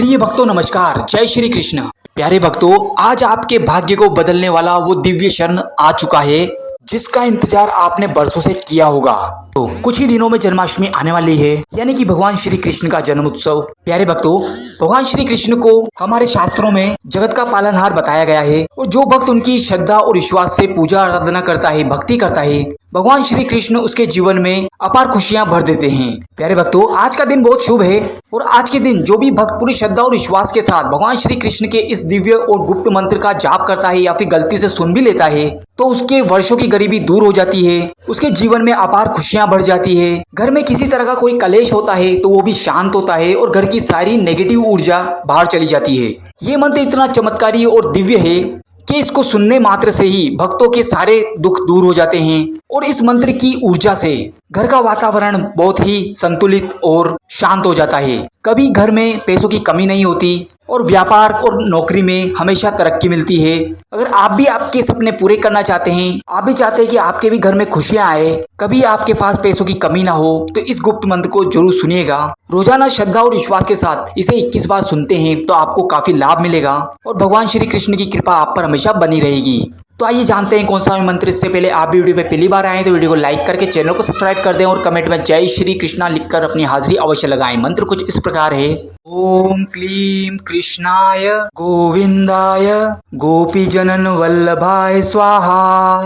प्रिय भक्तों नमस्कार, जय श्री कृष्ण। प्यारे भक्तों, आज आपके भाग्य को बदलने वाला वो दिव्य क्षण आ चुका है जिसका इंतजार आपने बरसों से किया होगा। तो कुछ ही दिनों में जन्माष्टमी आने वाली है, यानी कि भगवान श्री कृष्ण का जन्म उत्सव। प्यारे भक्तों, भगवान श्री कृष्ण को हमारे शास्त्रों में जगत का पालनहार बताया गया है और जो भक्त उनकी श्रद्धा और विश्वास से पूजा आराधना करता है, भक्ति करता है, भगवान श्री कृष्ण उसके जीवन में अपार खुशियां भर देते हैं। प्यारे भक्तों, आज का दिन बहुत शुभ है और आज के दिन जो भी भक्त पूरी श्रद्धा और विश्वास के साथ भगवान श्री कृष्ण के इस दिव्य और गुप्त मंत्र का जाप करता है या फिर गलती से सुन भी लेता है तो उसके वर्षों की गरीबी दूर हो जाती है, उसके जीवन में अपार खुशियां बढ़ जाती है। घर में किसी तरह का कोई कलेश होता है तो वो भी शांत होता है और घर की सारी नेगेटिव ऊर्जा बाहर चली जाती है। ये मंत्र इतना चमत्कारी और दिव्य है कि इसको सुनने मात्र से ही भक्तों के सारे दुख दूर हो जाते हैं और इस मंत्र की ऊर्जा से घर का वातावरण बहुत ही संतुलित और शांत हो जाता है। कभी घर में पैसों की कमी नहीं होती और व्यापार और नौकरी में हमेशा तरक्की मिलती है। अगर आप भी आपके सपने पूरे करना चाहते हैं, आप भी चाहते हैं कि आपके भी घर में खुशियां आए, कभी आपके पास पैसों की कमी ना हो, तो इस गुप्त मंत्र को जरूर सुनिएगा। रोजाना श्रद्धा और विश्वास के साथ इसे 21 बार सुनते हैं तो आपको काफी लाभ मिलेगा और भगवान श्री कृष्ण की कृपा आप पर हमेशा बनी रहेगी। तो आइए जानते हैं कौन सा मंत्र। इससे पहले आप भी वीडियो पे पहली बार आए तो वीडियो को लाइक करके चैनल को सब्सक्राइब कर दें और कमेंट में जय श्री कृष्णा लिखकर अपनी हाजिरी अवश्य लगाएं। मंत्र कुछ इस प्रकार है। ओम क्लीम कृष्णाय गोविंदाय गोपीजनन वल्लभाय स्वाहा।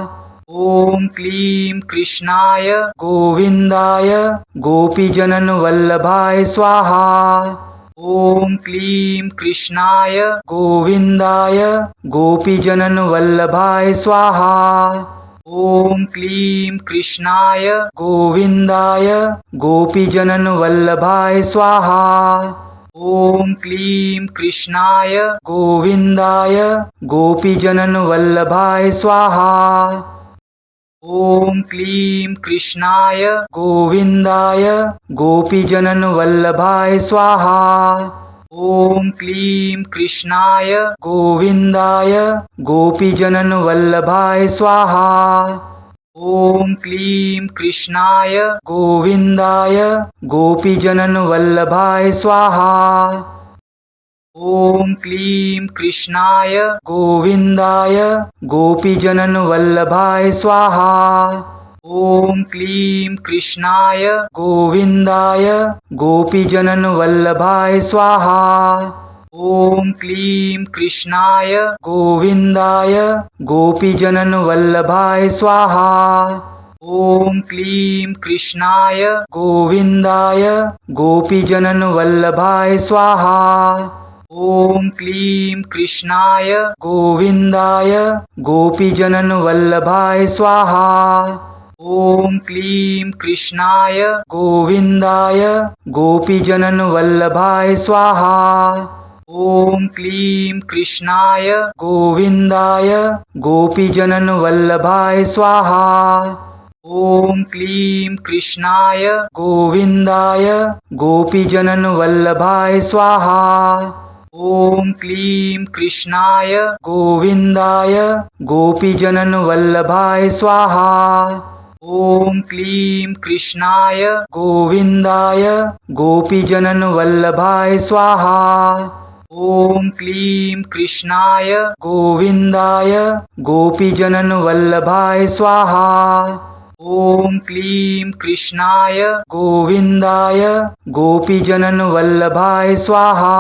ओम क्लीम कृष्णाय गोविंदाय गोपीजनन वल्लभाय स्वाहा। ओम क्लीम कृष्णाय गोविंदाय गोपीजनन वल्लभाय स्वाहा। ओम क्लीम कृष्णाय गोविंदाय गोपीजनन वल्लभाय स्वाहा। ओम क्लीम कृष्णाय गोविंदाय गोपीजनन वल्लभाय स्वाहा। ओम क्लीम कृष्णाय गोविंदाय गोपीजनन वल्लभाय स्वाहा। ओम क्लीम कृष्णाय गोविंदाय गोपीजनन वल्लभाय स्वाहा। ओम क्लीम कृष्णाय गोविंदाय गोपीजनन वल्लभाय स्वाहा। ओम क्लीम कृष्णाय गोविंदाय गोपीजनन वल्लभाय स्वाहा। ओम क्लीम कृष्णाय गोविंदाय गोपीजनन वल्लभाय स्वाहा। ओम क्लीम कृष्णाय गोविंदाय गोपीजनन वल्लभाय स्वाहा। ओम क्लीम कृष्णाय गोविंदाय गोपीजनन वल्लभाय स्वाहा। ओम क्लीम कृष्णाय गोविंदाय गोपीजनन वल्लभाय स्वाहा। ओम क्लीम कृष्णाय गोविंदाय गोपीजनन वल्लभाय स्वाहा। ओम क्लीम कृष्णाय गोविंदाय गोपीजनन वल्लभाय स्वाहा। ओम क्लीम कृष्णाय गोविंदाय गोपीजनन वल्लभाय स्वाहा। ओम क्लीम कृष्णाय गोविंदाय गोपीजनन वल्लभाय स्वाहा। ओम क्लीम कृष्णाय गोविंदाय गोपीजनन वल्लभाय स्वाहा। ओम क्लीम कृष्णाय गोविंदाय गोपीजनन वल्लभाय स्वाहा। ओम क्लीम कृष्णाय गोविंदाय गोपीजनन वल्लभाय स्वाहा।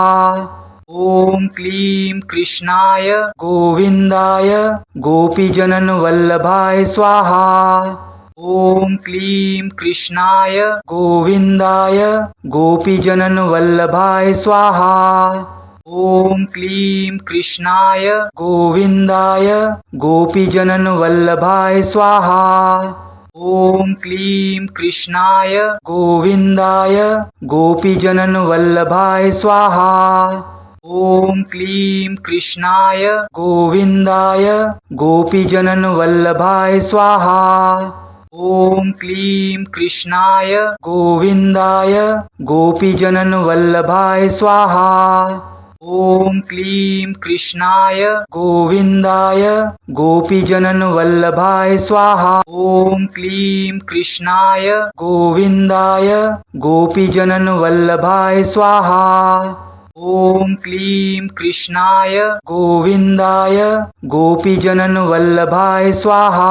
ओम क्लीम कृष्णाय गोविंदाय गोपीजनन वल्लभाय स्वाहा। ओम क्लीम कृष्णाय गोविंदाय गोपीजनन वल्लभाय स्वाहा। ओम क्लीम कृष्णाय गोविंदाय गोपीजनन वल्लभाय स्वाहा। ओम क्लीम कृष्णाय गोविंदाय गोपीजनन वल्लभाय स्वाहा। ओम क्लीम कृष्णाय गोविंदाय गोपीजनन वल्लभाय स्वाहा। ओम क्लीम कृष्णाय गोविंदाय गोपीजनन वल्लभाय स्वाहा। ओम क्लीम कृष्णाय गोविंदाय गोपीजनन वल्लभाय स्वाहा। ओम क्लीम कृष्णाय गोविंदाय गोपीजनन वल्लभाय स्वाहा। ओम क्लीम कृष्णाय गोविंदाय गोपीजनन वल्लभाय स्वाहा।